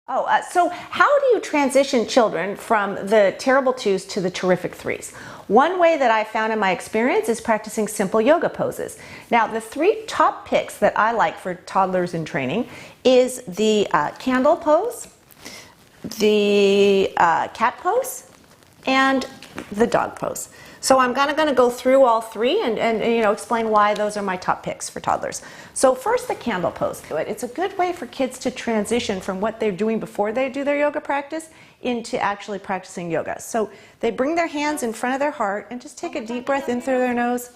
So how do you transition children from the terrible twos to the terrific threes? One way that I found in my experience is practicing simple yoga poses. Now, the three top picks that I like for toddlers in training is the candle pose, the cat pose, and the dog pose. So I'm going to go through all three and explain why those are my top picks for toddlers. So first, the candle pose. It's a good way for kids to transition from what they're doing before they do their yoga practice into actually practicing yoga. So they bring their hands in front of their heart and just take a deep breath in through their nose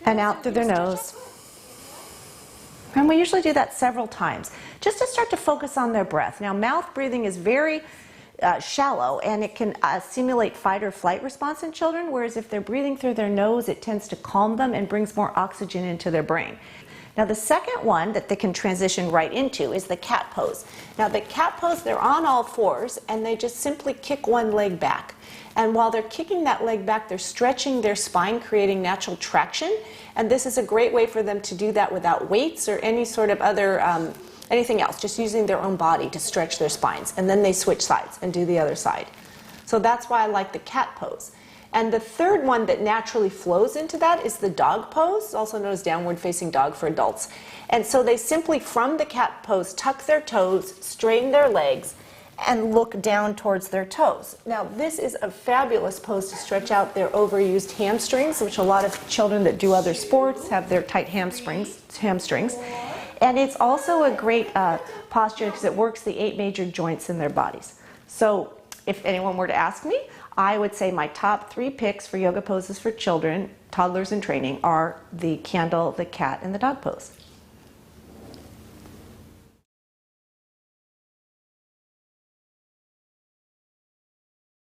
and out through their nose. And we usually do that several times just to start to focus on their breath. Now, mouth breathing is very shallow, and it can simulate fight or flight response in children, whereas if they're breathing through their nose, it tends to calm them and brings more oxygen into their brain. Now, the second one that they can transition right into is the cat pose. Now, the cat pose, they're on all fours, and they just simply kick one leg back. And while they're kicking that leg back, they're stretching their spine, creating natural traction, and this is a great way for them to do that without weights or any sort of other anything else, just using their own body to stretch their spines. And then they switch sides and do the other side. So that's why I like the cat pose. And the third one that naturally flows into that is the dog pose, also known as downward facing dog for adults. And so they simply, from the cat pose, tuck their toes, straighten their legs, and look down towards their toes. Now, this is a fabulous pose to stretch out their overused hamstrings, which a lot of children that do other sports have their tight hamstrings. And it's also a great posture because it works the 8 major joints in their bodies. So if anyone were to ask me, I would say my top 3 picks for yoga poses for children, toddlers in training, are the candle, the cat, and the dog pose.